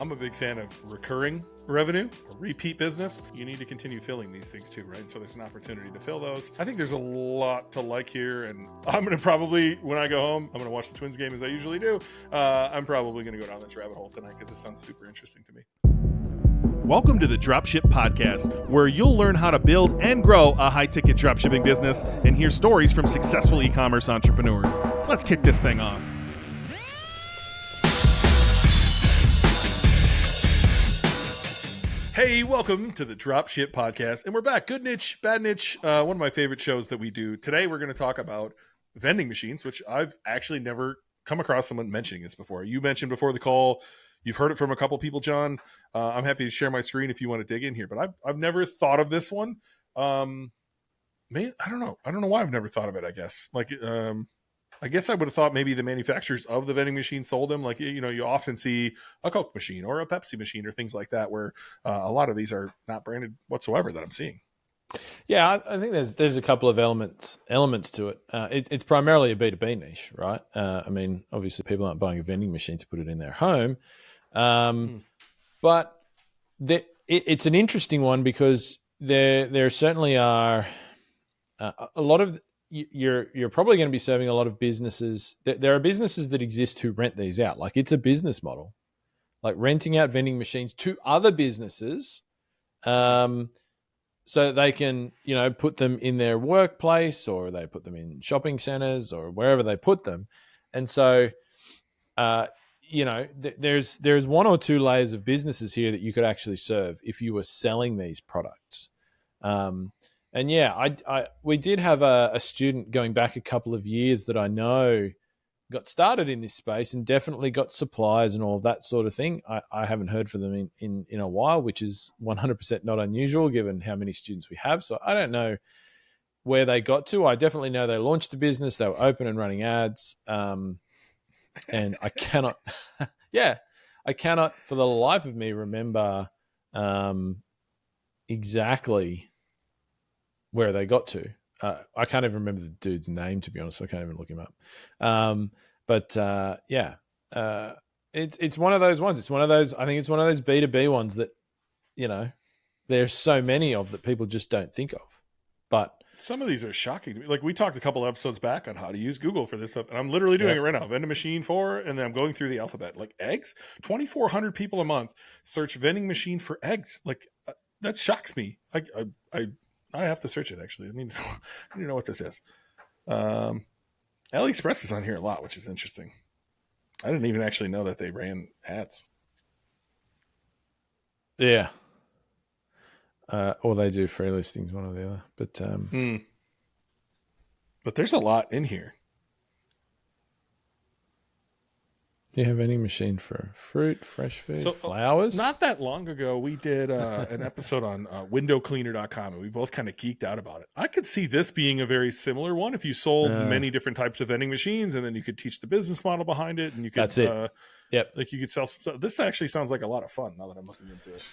I'm a big fan of recurring revenue or repeat business. You need to continue filling these things too, right? So there's an opportunity to fill those. I think there's a lot to like here, and I'm going to probably, when I go home, I'm going to watch the Twins game as I usually do. I'm probably going to go down this rabbit hole tonight because it sounds super interesting to me. Welcome to the Dropship Podcast, where you'll learn how to build and grow a high-ticket dropshipping business and hear stories from successful e-commerce entrepreneurs. Let's kick this thing off. Hey, welcome to the Dropship Podcast, and we're back. Good niche, bad niche, one of my favorite shows that we do. Today, we're going to talk about vending machines, which I've actually never come across someone mentioning this before. You mentioned before the call, you've heard it from a couple people, John. I'm happy to share my screen if you want to dig in here, but I've never thought of this one. I don't know why I've never thought of it, I guess. I guess I would have thought maybe the manufacturers of the vending machine sold them. Like, you know, you often see a Coke machine or a Pepsi machine or things like that, where a lot of these are not branded whatsoever that I'm seeing. Yeah, I think there's a couple of elements to it. It's primarily a B2B niche, right? I mean, obviously people aren't buying a vending machine to put it in their home. But it's an interesting one because there certainly are a lot of, you're probably going to be serving a lot of businesses. There are businesses that exist who rent these out. Like, it's a business model, like renting out vending machines to other businesses, so they can, you know, put them in their workplace, or they put them in shopping centers or wherever they put them. And so, you know, there's one or two layers of businesses here that you could actually serve if you were selling these products. And yeah, we did have a student going back a couple of years that I know got started in this space and definitely got supplies and all of that sort of thing. I haven't heard from them in a while, which is 100% not unusual given how many students we have. So I don't know where they got to. I definitely know they launched the business. They were open and running ads. And I cannot, I cannot for the life of me remember exactly where they got to. I can't even remember the dude's name, to be honest. I can't even look him up. It's one of those ones. It's one of those, I think it's one of those B2B ones that, you know, there's so many of that people just don't think of. But some of these are shocking to me. Like, we talked a couple episodes back on how to use Google for this stuff, and I'm literally doing it right now. Vending machine for, and then I'm going through the alphabet. Like, eggs, 2,400 people a month search vending machine for eggs. Like, that shocks me. I have to search it, actually. I need to know what this is. AliExpress is on here a lot, which is interesting. I didn't even actually know that they ran ads. Yeah. Or they do free listings, one or the other. But there's a lot in here. Do you have any machine for fruit, fresh food, flowers? Not that long ago, we did an episode on windowcleaner.com, and we both kind of geeked out about it. I could see this being a very similar one if you sold many different types of vending machines, and then you could teach the business model behind it, and you could. That's it. Yep. Like, you could sell stuff. This actually sounds like a lot of fun now that I'm looking into it.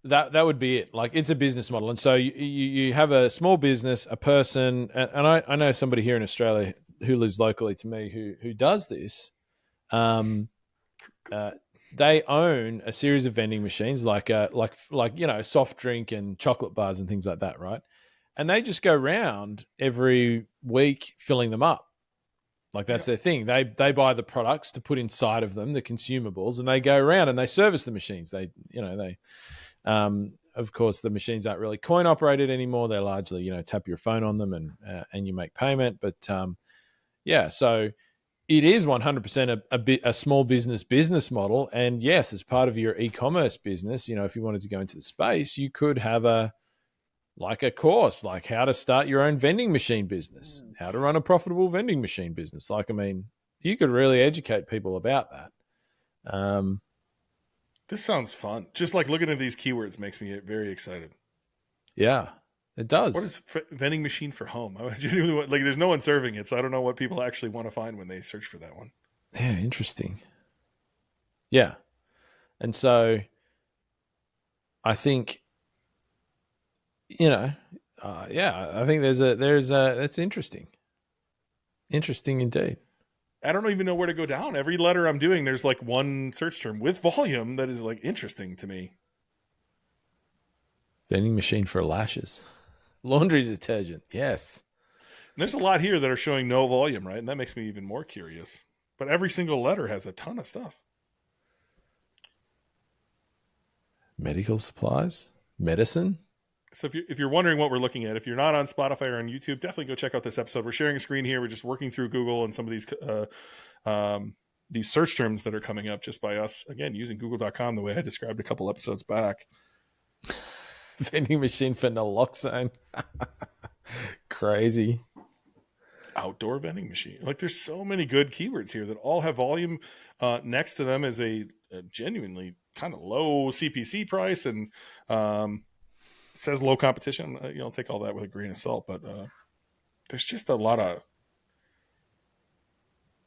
That would be it. Like, it's a business model, and so you have a small business, a person, and I know somebody here in Australia who lives locally to me who does this. They own a series of vending machines, like you know, soft drink and chocolate bars and things like that, right? And they just go around every week filling them up. Like, that's their thing. They buy the products to put inside of them, the consumables, and they go around and they service the machines. Of course, the machines aren't really coin operated anymore. They're largely, you know, tap your phone on them and you make payment. But so it is 100% a small business model. And yes, as part of your e-commerce business, you know, if you wanted to go into the space, you could have a course, like how to start your own vending machine business, how to run a profitable vending machine business. Like, I mean, you could really educate people about that. This sounds fun. Just like looking at these keywords makes me very excited. Yeah, it does. What is vending machine for home? Like, there's no one serving it, so I don't know what people actually want to find when they search for that one. Yeah, interesting. Yeah. And so I think, you know, I think there's that's interesting. Interesting indeed. I don't even know where to go down. Every letter I'm doing, there's like one search term with volume that is like interesting to me. Vending machine for lashes. Laundry detergent. Yes. And there's a lot here that are showing no volume, right? And that makes me even more curious. But every single letter has a ton of stuff. Medical supplies, medicine. So if you're wondering what we're looking at, if you're not on Spotify or on YouTube, definitely go check out this episode. We're sharing a screen here. We're just working through Google and some of these search terms that are coming up just by us, again, using google.com the way I described a couple episodes back. Vending machine for naloxone. Crazy. Outdoor vending machine. Like, there's so many good keywords here that all have volume. Next to them is a genuinely kind of low CPC price, and it says low competition. I'll take all that with a grain of salt, but there's just a lot of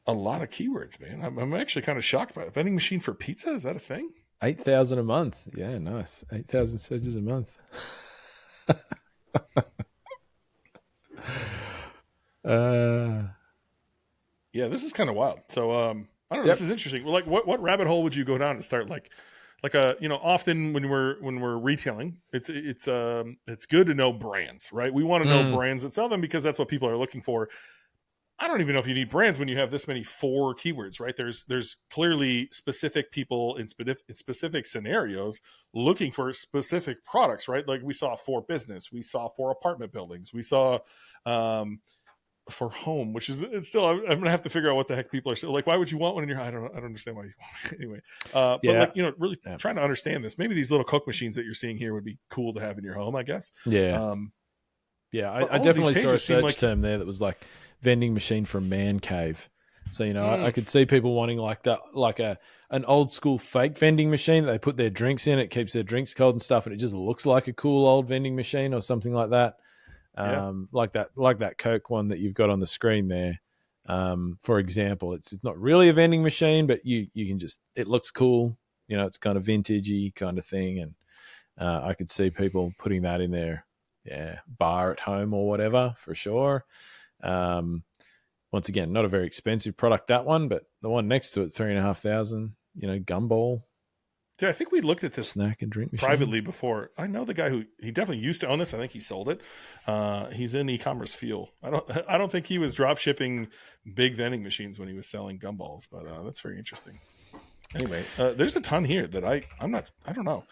keywords, man. I'm actually kind of shocked by it. Vending machine for pizza, is that a thing? 8,000 a month. Yeah, nice. 8,000 searches a month. Yeah, this is kind of wild. So I don't know. This is interesting. Well, like, what rabbit hole would you go down to start? Like often when we're retailing, it's good to know brands, right? We want to know brands that sell them because that's what people are looking for. I don't even know if you need brands when you have this many for keywords, right? There's clearly specific people in specific scenarios looking for specific products, right? Like we saw for business, we saw for apartment buildings, we saw for home, which is, it's still, I'm gonna have to figure out what the heck people are like. Why would you want one in your? I don't understand why you want it anyway. But like, really trying to understand this. Maybe these little Coke machines that you're seeing here would be cool to have in your home, I guess. Yeah. I definitely saw a search term there that was like vending machine for man cave. So, I could see people wanting like that, like an old school fake vending machine that they put their drinks in. It keeps their drinks cold and stuff, and it just looks like a cool old vending machine or something like that. Like that Coke one that you've got on the screen there. For example, it's not really a vending machine, but you can just, it looks cool. It's kind of vintagey kind of thing. And I could see people putting that in their bar at home or whatever, for sure. Once again, not a very expensive product, that one, but the one next to it, 3,500, Gumball. Dude, I think we looked at this snack and drink machine privately before. I know the guy he definitely used to own this. I think he sold it. He's in e-commerce field. I don't think he was drop shipping big vending machines when he was selling gumballs, but that's very interesting. Anyway, there's a ton here that I don't know.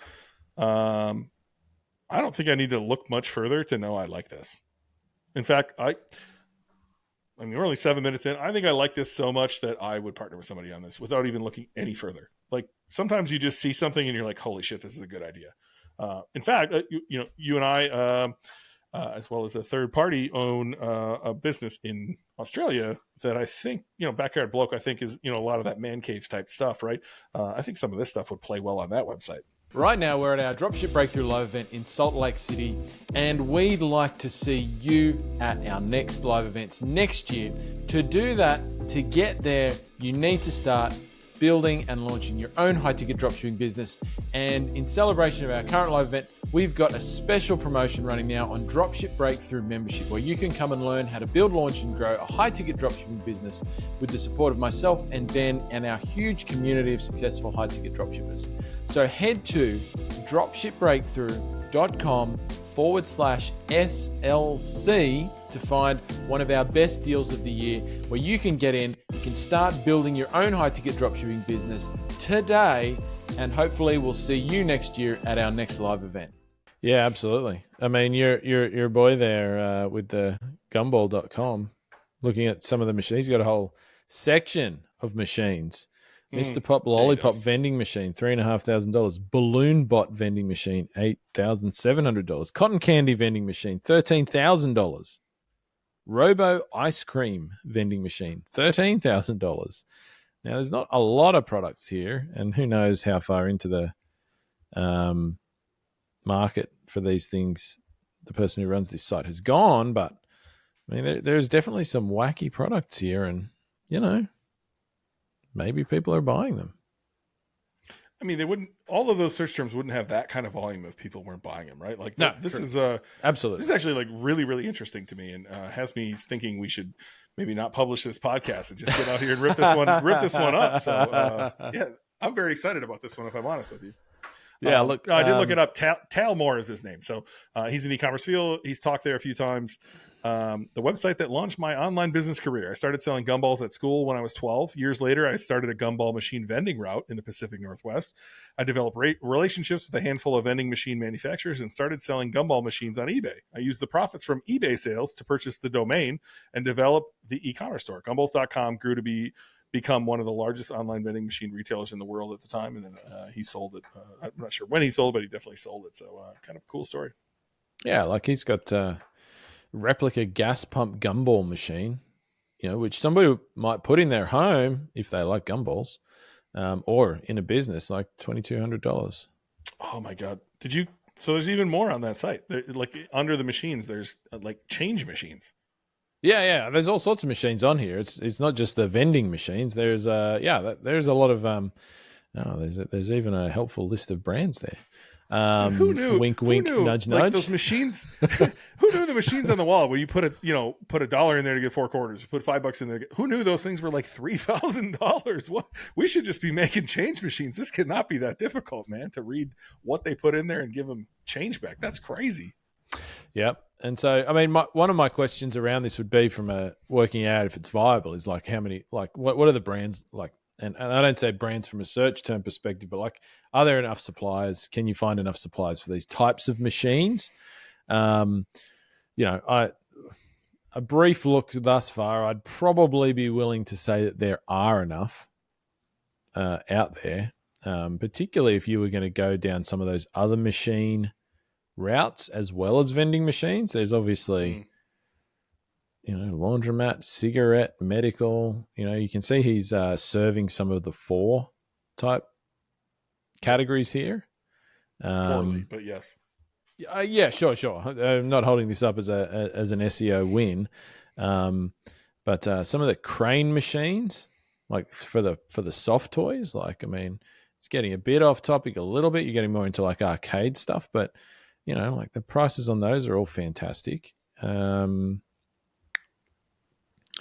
I don't think I need to look much further to know I like this. In fact, we're only 7 minutes in. I think I like this so much that I would partner with somebody on this without even looking any further. Like, sometimes you just see something and you're like, holy shit, this is a good idea. In fact, you and I, as well as a third party, own a business in Australia that I think, Backyard Bloke, I think is, a lot of that man cave type stuff, right? I think some of this stuff would play well on that website. Right now, we're at our Dropship Breakthru live event in Salt Lake City, and we'd like to see you at our next live events next year. To do that, to get there, you need to start building and launching your own high-ticket dropshipping business. And in celebration of our current live event, we've got a special promotion running now on Dropship Breakthru membership, where you can come and learn how to build, launch, and grow a high-ticket dropshipping business with the support of myself and Ben and our huge community of successful high-ticket dropshippers. So head to dropshipbreakthru.com/SLC to find one of our best deals of the year, where you can get in, you can start building your own high-ticket dropshipping business today, and hopefully we'll see you next year at our next live event. Yeah, absolutely. I mean, your boy there with the gumball.com, looking at some of the machines, he's got a whole section of machines. Mr. Pop Lollipop vending machine, $3,500. Balloon Bot vending machine, $8,700. Cotton candy vending machine, $13,000. Robo ice cream vending machine, $13,000. Now, there's not a lot of products here, and who knows how far into the market for these things the person who runs this site has gone, but I mean, there's definitely some wacky products here, and maybe people are buying them. I mean, they wouldn't. All of those search terms wouldn't have that kind of volume if people weren't buying them, right? Like, No, this true. is Absolutely. This is actually like really, really interesting to me, and has me thinking we should maybe not publish this podcast and just get out here and rip this one up. So yeah, I'm very excited about this one, if I'm honest with you. Yeah, look, I did look it up. Tal Moore is his name. So he's in e-commerce field. He's talked there a few times. The website that launched my online business career. I started selling gumballs at school when I was 12. Years later, I started a gumball machine vending route in the Pacific Northwest. I developed relationships with a handful of vending machine manufacturers and started selling gumball machines on eBay. I used the profits from eBay sales to purchase the domain and develop the e-commerce store. Gumballs.com grew to become one of the largest online vending machine retailers in the world at the time. And then he sold it. I'm not sure when he sold, but he definitely sold it. So kind of a cool story. Yeah, like he's got replica gas pump gumball machine, which somebody might put in their home if they like gumballs, or in a business, like $2,200. Oh my God. So there's even more on that site. Like under the machines, there's like change machines. Yeah. There's all sorts of machines on here. It's not just the vending machines. There's there's a lot of there's even a helpful list of brands there. Who knew? Wink, nudge, like nudge. Those machines. Who knew the machines on the wall where you put $1 in there to get 4 quarters, put $5 in there? Who knew those things were like $3,000? What? We should just be making change machines. This cannot be that difficult, man, to read what they put in there and give them change back. That's crazy. Yep. And so, I mean, one of my questions around this would be from working out if it's viable is like how many, like what are the brands like? And I don't say brands from a search term perspective, but like, are there enough suppliers? Can you find enough suppliers for these types of machines? A brief look thus far, I'd probably be willing to say that there are enough out there, particularly if you were going to go down some of those other machine routes as well as vending machines. There's obviously... laundromat, cigarette, medical. You can see he's serving some of the 4 type categories here. Poorly, but yes. Yeah, sure. I'm not holding this up as an SEO win, but some of the crane machines, like for the soft toys, like, I mean, it's getting a bit off topic a little bit. You're getting more into like arcade stuff, but like the prices on those are all fantastic.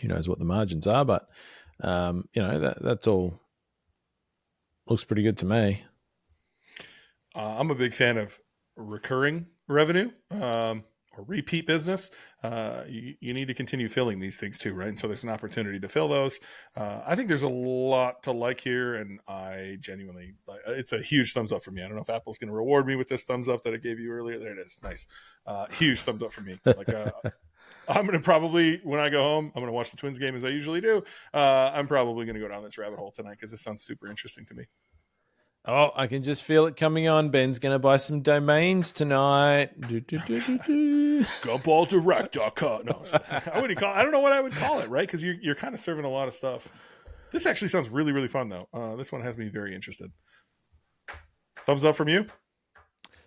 Who knows what the margins are, but that's all looks pretty good to me. I'm a big fan of recurring revenue or repeat business. You need to continue filling these things too, right? And so there's an opportunity to fill those. I think there's a lot to like here, and I genuinely, it's a huge thumbs up for me. I don't know if Apple's going to reward me with this thumbs up that I gave you earlier. There it is. Nice. Huge thumbs up for me. I'm going to probably, when I go home, I'm going to watch the Twins game as I usually do. I'm probably going to go down this rabbit hole tonight because this sounds super interesting to me. Oh, I can just feel it coming on. Ben's going to buy some domains tonight. Gumballdirect.com. No, I don't know what I would call it, right? Because you're kind of serving a lot of stuff. This actually sounds really, really fun, though. This one has me very interested. Thumbs up from you?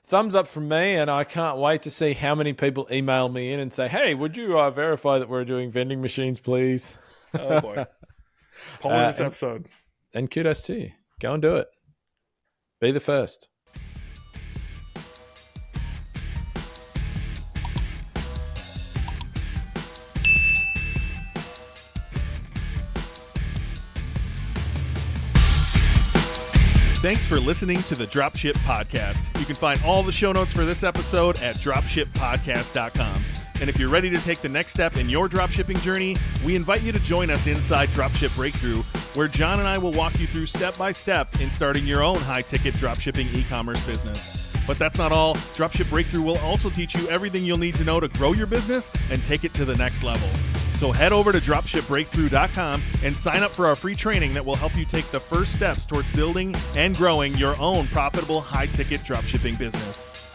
Thumbs up from me, and I can't wait to see how many people email me in and say, hey, would you verify that we're doing vending machines, please? Oh, boy. Pulling this episode. And kudos to you. Go and do it. Be the first. Thanks for listening to the Dropship Podcast. You can find all the show notes for this episode at dropshippodcast.com. And if you're ready to take the next step in your dropshipping journey, we invite you to join us inside Dropship Breakthru, where John and I will walk you through step-by-step in starting your own high-ticket dropshipping e-commerce business. But that's not all. Dropship Breakthru will also teach you everything you'll need to know to grow your business and take it to the next level. So head over to dropshipbreakthru.com and sign up for our free training that will help you take the first steps towards building and growing your own profitable high-ticket dropshipping business.